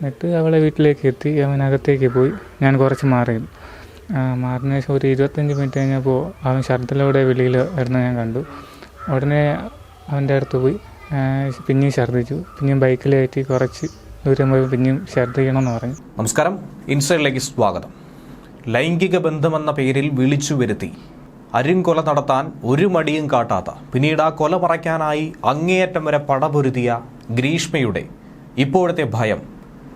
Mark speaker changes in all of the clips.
Speaker 1: എന്നിട്ട് അവളെ വീട്ടിലേക്ക് എത്തി. അവനകത്തേക്ക് പോയി. ഞാൻ കുറച്ച് മാറിയിരുന്നു. മാറിന് ശേഷം ഒരു 25 മിനിറ്റ് കഴിഞ്ഞപ്പോൾ അവൻ ഛർദ്ദിലോടെ വെളിയിൽ വരുന്ന ഞാൻ കണ്ടു. ഉടനെ അവൻ്റെ അടുത്ത് പോയി പിന്നെയും ഛർദ്ദിച്ചു. പിന്നെയും ബൈക്കിൽ കയറ്റി കുറച്ച് ദൂരം പോയി പിന്നെയും ഛർദ്ദിക്കണമെന്ന് പറഞ്ഞു.
Speaker 2: നമസ്കാരം, ഇൻസൈഡിലേക്ക് സ്വാഗതം. ലൈംഗിക ബന്ധമെന്ന പേരിൽ വിളിച്ചു വരുത്തി അരുംകൊല നടത്താൻ ഒരു മടിയും കാട്ടാത്ത, പിന്നീട് ആ കൊല മറയ്ക്കാനായി അങ്ങേയറ്റം വരെ പടപൊരുതിയ ഗ്രീഷ്മയുടെ ഇപ്പോഴത്തെ ഭയം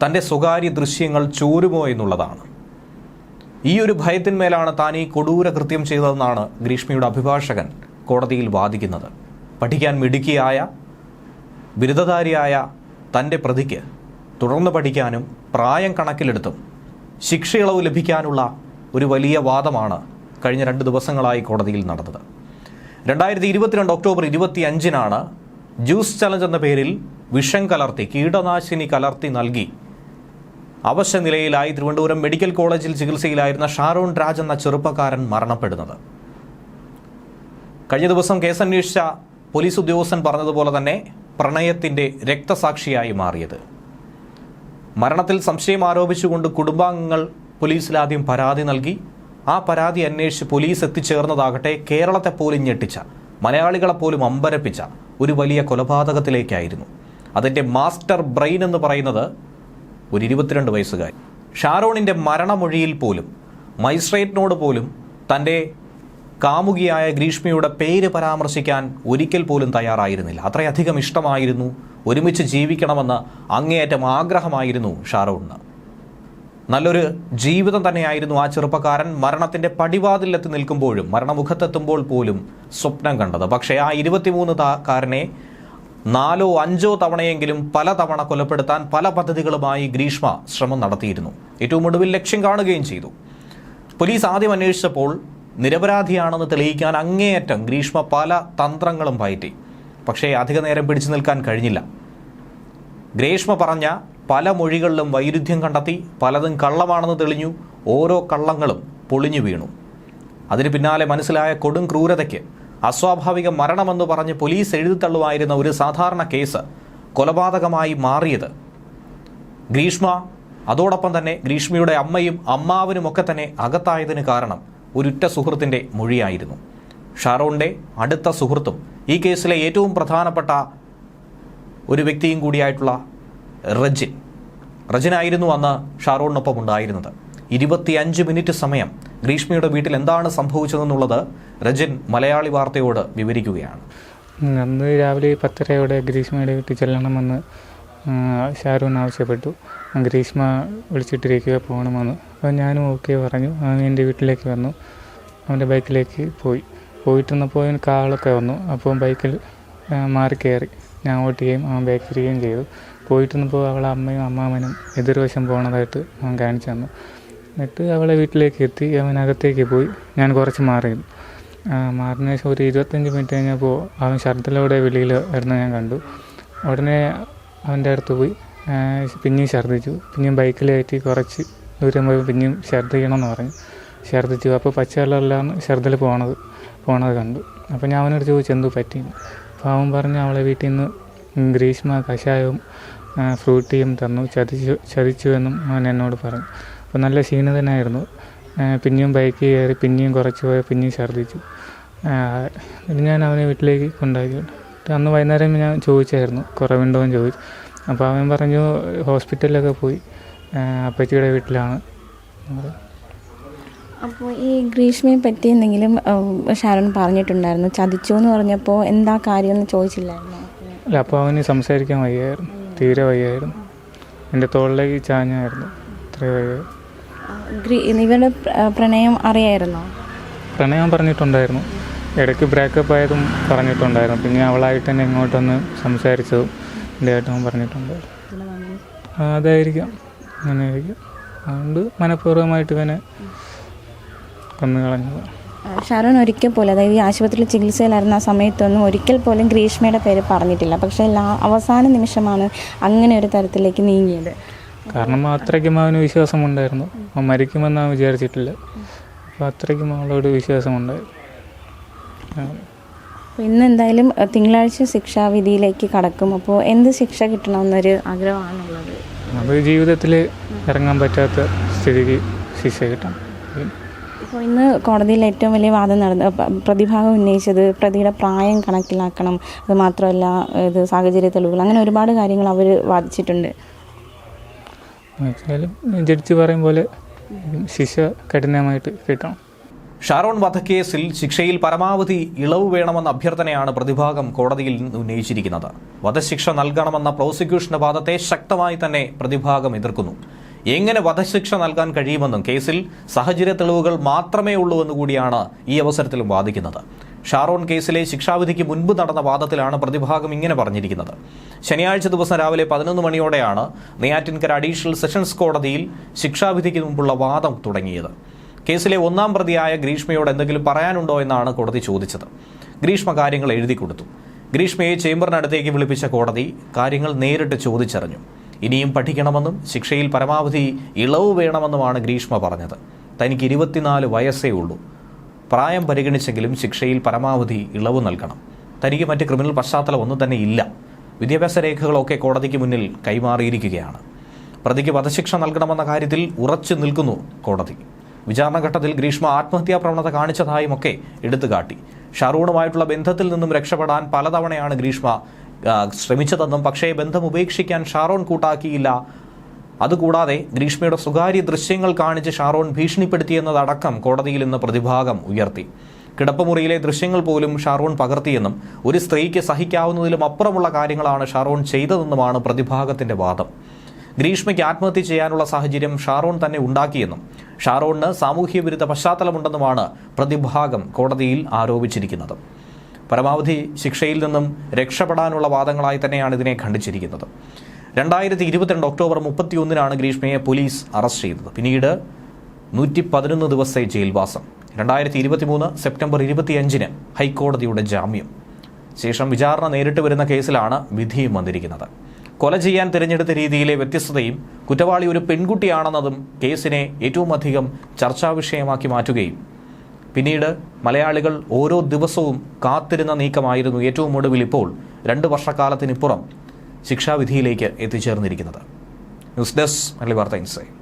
Speaker 2: തൻ്റെ സ്വകാര്യ ദൃശ്യങ്ങൾ ചോരുമോ എന്നുള്ളതാണ്. ഈ ഒരു ഭയത്തിന്മേലാണ് താൻ ഈ കൊടൂര കൃത്യം ചെയ്തതെന്നാണ് ഗ്രീഷ്മയുടെ അഭിഭാഷകൻ കോടതിയിൽ വാദിക്കുന്നത്. പഠിക്കാൻ മിടുക്കിയായ ബിരുദധാരിയായ തൻ്റെ പ്രതിക്ക് തുടർന്ന് പഠിക്കാനും പ്രായം കണക്കിലെടുത്തും ശിക്ഷയിളവ് ലഭിക്കാനുള്ള ഒരു വലിയ വാദമാണ് കഴിഞ്ഞ 2 ദിവസങ്ങളായി കോടതിയിൽ നടന്നത്. 2022 ഒക്ടോബർ 25 ജ്യൂസ് ചലഞ്ച് എന്ന പേരിൽ വിഷം കലർത്തി, കീടനാശിനി കലർത്തി നൽകി അവശനിലയിലായി തിരുവനന്തപുരം മെഡിക്കൽ കോളേജിൽ ചികിത്സയിലായിരുന്ന ഷാരോൺ രാജ് എന്ന ചെറുപ്പക്കാരൻ മരണപ്പെടുന്നത്. കഴിഞ്ഞ ദിവസം കേസന്വേഷിച്ച പോലീസ് ഉദ്യോഗസ്ഥൻ പറഞ്ഞതുപോലെ തന്നെ പ്രണയത്തിൻ്റെ രക്തസാക്ഷിയായി മാറിയത്. മരണത്തിൽ സംശയം ആരോപിച്ചുകൊണ്ട് കുടുംബാംഗങ്ങൾ പോലീസിലാദ്യം പരാതി നൽകി. ആ പരാതി അന്വേഷിച്ച് പോലീസ് എത്തിച്ചേർന്നതാകട്ടെ കേരളത്തെ പോലും ഞെട്ടിച്ച, മലയാളികളെ പോലും അമ്പരപ്പിച്ച ഒരു വലിയ കൊലപാതകത്തിലേക്കായിരുന്നു. അതിൻ്റെ മാസ്റ്റർ ബ്രെയിൻ എന്ന് പറയുന്നത് ഒരു 22 വയസ്സുകാരി. ഷാരോണിൻ്റെ മരണമൊഴിയിൽ പോലും മജിസ്ട്രേറ്റിനോട് പോലും തൻ്റെ കാമുകിയായ ഗ്രീഷ്മയുടെ പേര് പരാമർശിക്കാൻ ഒരിക്കൽ പോലും തയ്യാറായിരുന്നില്ല. അത്രയധികം ഇഷ്ടമായിരുന്നു, ഒരുമിച്ച് ജീവിക്കണമെന്ന് അങ്ങേയറ്റം ആഗ്രഹമായിരുന്നു ഷാരോണിന്. നല്ലൊരു ജീവിതം തന്നെയായിരുന്നു ആ ചെറുപ്പക്കാരൻ മരണത്തിൻ്റെ പടിവാതിലെത്തി നിൽക്കുമ്പോഴും, മരണമുഖത്തെത്തുമ്പോൾ പോലും സ്വപ്നം കണ്ടത്. പക്ഷേ ആ 23-കാരനെ 4-5 തവണയെങ്കിലും പലതവണ കൊലപ്പെടുത്താൻ പല പദ്ധതികളുമായി ഗ്രീഷ്മ ശ്രമം നടത്തിയിരുന്നു. ഏറ്റവും ഒടുവിൽ ലക്ഷ്യം കാണുകയും ചെയ്തു. പോലീസ് ആദ്യം അന്വേഷിച്ചപ്പോൾ നിരപരാധിയാണെന്ന് തെളിയിക്കാൻ അങ്ങേയറ്റം ഗ്രീഷ്മ പല തന്ത്രങ്ങളും പയറ്റി. പക്ഷേ അധിക നേരം പിടിച്ചു നിൽക്കാൻ കഴിഞ്ഞില്ല. ഗ്രീഷ്മ പറഞ്ഞ പല മൊഴികളിലും വൈരുദ്ധ്യം കണ്ടെത്തി, പലതും കള്ളമാണെന്ന് തെളിഞ്ഞു. ഓരോ കള്ളങ്ങളും പൊളിഞ്ഞു വീണു. അതിന് പിന്നാലെ മനസ്സിലായ കൊടും ക്രൂരതയ്ക്ക് അസ്വാഭാവിക മരണമെന്ന് പറഞ്ഞ് പോലീസ് എഴുതിത്തള്ളുമായിരുന്ന ഒരു സാധാരണ കേസ് കൊലപാതകമായി മാറിയത് ഗ്രീഷ്മ, അതോടൊപ്പം തന്നെ ഗ്രീഷ്മയുടെ അമ്മയും അമ്മാവനുമൊക്കെ തന്നെ അകത്തായതിന് കാരണം ഒരുറ്റ സുഹൃത്തിൻ്റെ മൊഴിയായിരുന്നു. ഷാരോണിൻ്റെ അടുത്ത സുഹൃത്തും ഈ കേസിലെ ഏറ്റവും പ്രധാനപ്പെട്ട ഒരു വ്യക്തിയും കൂടിയായിട്ടുള്ള റജിനായിരുന്നു അന്ന് ഷാരോണിനൊപ്പം ഉണ്ടായിരുന്നത്. 25 മിനിറ്റ് സമയം ഗ്രീഷ്മയുടെ വീട്ടിൽ എന്താണ് സംഭവിച്ചതെന്നുള്ളത് രജിൻ മലയാളി വാർത്തയോട് വിവരിക്കുകയാണ്.
Speaker 1: അന്ന് രാവിലെ 10:30 ഗ്രീഷ്മയുടെ വീട്ടിൽ ചെല്ലണമെന്ന് ഷാരോൺ ആവശ്യപ്പെട്ടു. ഗ്രീഷ്മ വിളിച്ചിട്ടിരിക്കുക, പോകണമെന്ന്. അപ്പോൾ ഞാനും ഓക്കെ പറഞ്ഞു. അവൻ എൻ്റെ വീട്ടിലേക്ക് വന്നു. അവൻ്റെ ബൈക്കിലേക്ക് പോയിട്ടിരുന്നപ്പോൾ അവന് കാളൊക്കെ വന്നു. അപ്പോൾ ബൈക്കിൽ മാറി കയറി. ഞാൻ ഓട്ടുകയും അവൻ ബാക്കിരിക്കുകയും ചെയ്തു. പോയിട്ടിരുന്നപ്പോൾ അവളെ അമ്മയും അമ്മാവനും എതിർവശം പോകണതായിട്ട് അവൻ കാണിച്ചു തന്നു. എന്നിട്ട് അവളെ വീട്ടിലേക്ക് എത്തി. അവനകത്തേക്ക് പോയി. ഞാൻ കുറച്ച് മാറിയിരുന്നു. മാറിന് ശേഷം ഒരു 25 മിനിറ്റ് കഴിഞ്ഞപ്പോൾ അവൻ ഛർദ്ദിലോടെ വെളിയിൽ വരുന്ന ഞാൻ കണ്ടു. ഉടനെ അവൻ്റെ അടുത്ത് പോയി പിന്നെയും ഛർദ്ദിച്ചു. പിന്നെയും ബൈക്കിൽ കയറ്റി കുറച്ച് ദൂരം പോയി പിന്നെയും ഛർദ്ദിക്കണമെന്ന് പറഞ്ഞു. ഛർദ്ദിച്ചു. അപ്പോൾ പച്ചവെള്ളമെല്ലാം ഛർദ്ദിൽ പോണത് കണ്ടു. അപ്പോൾ ഞാൻ അവനോട് ചോദിച്ചു എന്തു പറ്റിയെന്ന്. അപ്പോൾ അവൻ പറഞ്ഞു അവളെ വീട്ടിൽ നിന്ന് ഗ്രീഷ്മ കഷായവും ഫ്രൂട്ടിയും തന്നു, ചതിച്ചു എന്നും അവൻ എന്നോട് പറഞ്ഞു. അപ്പോൾ നല്ല ക്ഷീണിതനായിരുന്നു. പിന്നെയും ബൈക്ക് കയറി പിന്നെയും കുറച്ച് പോയി പിന്നെയും ഛർദ്ദിച്ചു. ഞാൻ അവനെ വീട്ടിലേക്ക് കൊണ്ടാക്കി. അന്ന് വൈകുന്നേരം ഞാൻ ചോദിച്ചായിരുന്നു കുറവുണ്ടോ എന്ന് ചോദിച്ചു. അപ്പോൾ അവൻ പറഞ്ഞു ഹോസ്പിറ്റലിലൊക്കെ പോയി, അപ്പച്ചിയുടെ വീട്ടിലാണ്.
Speaker 3: അപ്പോൾ ഈ ഗ്രീഷ്മയെ പറ്റി എന്തെങ്കിലും ഷാരോൺ പറഞ്ഞിട്ടുണ്ടായിരുന്നു? ചതിച്ചു എന്ന് പറഞ്ഞപ്പോൾ എന്താ കാര്യമെന്ന് ചോദിച്ചില്ലായിരുന്നു?
Speaker 1: അല്ല, അപ്പോൾ അവന് സംസാരിക്കാൻ വയ്യായിരുന്നു, തീരെ വയ്യായിരുന്നു. എൻ്റെ തോളിലേക്ക് ചാഞ്ഞായിരുന്നു, അത്രയും വയ്യായിരുന്നു.
Speaker 3: ഇവരുടെ പ്രണയം അറിയായിരുന്നോ?
Speaker 1: പ്രണയം പറഞ്ഞിട്ടുണ്ടായിരുന്നു. ഇടയ്ക്ക് ബ്രേക്കപ്പ് ആയതും പറഞ്ഞിട്ടുണ്ടായിരുന്നു. പിന്നെ അവളായിട്ട് തന്നെ ഇങ്ങോട്ടൊന്ന് സംസാരിച്ചതും എൻ്റെ ആയിട്ടും പറഞ്ഞിട്ടുണ്ടായിരുന്നു. അതായിരിക്കാം, അങ്ങനെയായിരിക്കും. അതുകൊണ്ട് മനഃപൂർവ്വമായിട്ട് ഇവനെ കൊന്നു കളഞ്ഞത്.
Speaker 3: ഷാരോൺ ഒരിക്കൽ പോലും, അതായത് ഈ ആശുപത്രിയിൽ ചികിത്സയിലായിരുന്ന ആ സമയത്തൊന്നും ഒരിക്കൽ പോലും ഗ്രീഷ്മയുടെ പേര് പറഞ്ഞിട്ടില്ല. പക്ഷേ അവസാന നിമിഷമാണ് അങ്ങനെ ഒരു തരത്തിലേക്ക് നീങ്ങിയത്.
Speaker 1: കാരണം അത്രയ്ക്കും അവന് വിശ്വാസമുണ്ടായിരുന്നു. അവൻ മരിക്കുമെന്ന് അവൻ വിചാരിച്ചിട്ടില്ല. അപ്പോൾ അത്രയ്ക്കും അവളോട് വിശ്വാസമുണ്ടായിരുന്നു.
Speaker 3: ഇന്ന് എന്തായാലും തിങ്കളാഴ്ച ശിക്ഷാവിധിയിലേക്ക് കടക്കും. അപ്പോൾ എന്ത് ശിക്ഷ കിട്ടണമെന്നൊരു ആഗ്രഹമാണുള്ളത്?
Speaker 1: നമുക്ക് ജീവിതത്തിൽ ഇറങ്ങാൻ പറ്റാത്ത സ്ഥിതിക്ക് ശിക്ഷ കിട്ടണം.
Speaker 3: ഇപ്പോൾ ഇന്ന് കോടതിയിൽ ഏറ്റവും വലിയ വാദം പ്രതിഭാഗം ഉന്നയിച്ചത് പ്രതിയുടെ പ്രായം കണക്കിലാക്കണം, അത് മാത്രമല്ല ഇത് സാഹചര്യ തെളിവുകൾ, അങ്ങനെ ഒരുപാട് കാര്യങ്ങൾ അവർ വാദിച്ചിട്ടുണ്ട്.
Speaker 1: എന്നുവെച്ചാലും ജഡ്ജി പറയും പോലെ ശിക്ഷ കഠിനമായിട്ട് കിട്ടണം.
Speaker 2: ഷാരോൺ വധക്കേസിൽ ശിക്ഷയിൽ പരമാവധി ഇളവ് വേണമെന്ന അഭ്യർത്ഥനയാണ് പ്രതിഭാഗം കോടതിയിൽ ഉന്നയിച്ചിരിക്കുന്നത്. വധശിക്ഷ നൽകണമെന്ന പ്രോസിക്യൂഷന്റെ വാദത്തെ ശക്തമായി തന്നെ പ്രതിഭാഗം എതിർക്കുന്നു. എങ്ങനെ വധശിക്ഷ നൽകാൻ കഴിയുമെന്നും കേസിൽ സാഹചര്യ തെളിവുകൾ മാത്രമേ ഉള്ളൂ എന്നുകൂടിയാണ് ഈ അവസരത്തിലും വാദിക്കുന്നത്. ഷാരോൺ കേസിലെ ശിക്ഷാവിധിക്ക് മുൻപ് നടന്ന വാദത്തിലാണ് പ്രതിഭാഗം ഇങ്ങനെ പറഞ്ഞിരിക്കുന്നത്. ശനിയാഴ്ച ദിവസം രാവിലെ 11 മണിയോടെയാണ് നെയ്യാറ്റിൻകര അഡീഷണൽ സെഷൻസ് കോടതിയിൽ ശിക്ഷാവിധിക്ക് മുമ്പുള്ള വാദം തുടങ്ങിയത്. കേസിലെ 1-ാം പ്രതിയായ ഗ്രീഷ്മയോട് എന്തെങ്കിലും പറയാനുണ്ടോ എന്നാണ് കോടതി ചോദിച്ചത്. ഗ്രീഷ്മ കാര്യങ്ങൾ എഴുതി കൊടുത്തു. ഗ്രീഷ്മയെ ചേംബറിനടുത്തേക്ക് വിളിപ്പിച്ച കോടതി കാര്യങ്ങൾ നേരിട്ട് ചോദിച്ചറിഞ്ഞു. ഇനിയും പഠിക്കണമെന്നും ശിക്ഷയിൽ പരമാവധി ഇളവ് വേണമെന്നുമാണ് ഗ്രീഷ്മ പറഞ്ഞത്. തനിക്ക് 24 വയസ്സേ ഉള്ളൂ. പ്രായം പരിഗണിച്ചെങ്കിലും ശിക്ഷയിൽ പരമാവധി ഇളവ് നൽകണം. തനിക്ക് മറ്റ് ക്രിമിനൽ പശ്ചാത്തലം ഒന്നും തന്നെ ഇല്ല. വിദ്യാഭ്യാസ രേഖകളൊക്കെ കോടതിക്ക് മുന്നിൽ കൈമാറിയിരിക്കുകയാണ്. പ്രതിക്ക് വധശിക്ഷ നൽകണമെന്ന കാര്യത്തിൽ ഉറച്ചു നിൽക്കുന്നു കോടതി. വിചാരണഘട്ടത്തിൽ ഗ്രീഷ്മ ആത്മഹത്യാ പ്രവണത കാണിച്ചതായുമൊക്കെ എടുത്തുകാട്ടി. ഷാറൂണുമായിട്ടുള്ള ബന്ധത്തിൽ നിന്നും രക്ഷപ്പെടാൻ പലതവണയാണ് ഗ്രീഷ്മ ശ്രമിച്ചതെന്നും പക്ഷേ ബന്ധം ഉപേക്ഷിക്കാൻ ഷാരോൺ കൂട്ടാക്കിയില്ല. അതുകൂടാതെ ഗ്രീഷ്മയുടെ സ്വകാര്യ ദൃശ്യങ്ങൾ കാണിച്ച് ഷാരോൺ ഭീഷണിപ്പെടുത്തിയെന്നതടക്കം കോടതിയിൽ ഇന്ന് പ്രതിഭാഗം ഉയർത്തി. കിടപ്പുമുറിയിലെ ദൃശ്യങ്ങൾ പോലും ഷാരോൺ പകർത്തിയെന്നും ഒരു സ്ത്രീക്ക് സഹിക്കാവുന്നതിലും അപ്പുറമുള്ള കാര്യങ്ങളാണ് ഷാരോൺ ചെയ്തതെന്നുമാണ് പ്രതിഭാഗത്തിന്റെ വാദം. ഗ്രീഷ്മയ്ക്ക് ആത്മഹത്യ ചെയ്യാനുള്ള സാഹചര്യം ഷാരോൺ തന്നെ ഉണ്ടാക്കിയെന്നും ഷാരോണിന് സാമൂഹ്യ വിരുദ്ധ പശ്ചാത്തലമുണ്ടെന്നുമാണ് പ്രതിഭാഗം കോടതിയിൽ ആരോപിച്ചിരിക്കുന്നത്. പരമാവധി ശിക്ഷയിൽ നിന്നും രക്ഷപ്പെടാനുള്ള വാദങ്ങളായി തന്നെയാണ് ഇതിനെ ഖണ്ഡിച്ചിരിക്കുന്നത്. 2022 ഒക്ടോബർ 31 ഗ്രീഷ്മയെ പോലീസ് അറസ്റ്റ് ചെയ്തത്. പിന്നീട് 111 ദിവസത്തെ ജയിൽവാസം. 2023 സെപ്റ്റംബർ 25 ഹൈക്കോടതിയുടെ ജാമ്യം. ശേഷം വിചാരണ നേരിട്ട് വരുന്ന കേസിലാണ് വിധിയും വന്നിരിക്കുന്നത്. കൊല ചെയ്യാൻ തിരഞ്ഞെടുത്ത രീതിയിലെ വ്യത്യസ്തതയും കുറ്റവാളി ഒരു പെൺകുട്ടിയാണെന്നതും കേസിനെ ഏറ്റവും അധികം ചർച്ചാ വിഷയമാക്കി മാറ്റുകയും പിന്നീട് മലയാളികൾ ഓരോ ദിവസവും കാത്തിരുന്ന നീക്കമായിരുന്നു ഏറ്റവും ഒടുവിൽ ഇപ്പോൾ 2 വർഷക്കാലത്തിനിപ്പുറം ശിക്ഷാവിധിയിലേക്ക് എത്തിച്ചേർന്നിരിക്കുന്നത്. ന്യൂസ് ഡെസ്ക് മലയാളി വാർത്ത ഇൻസൈഡ്.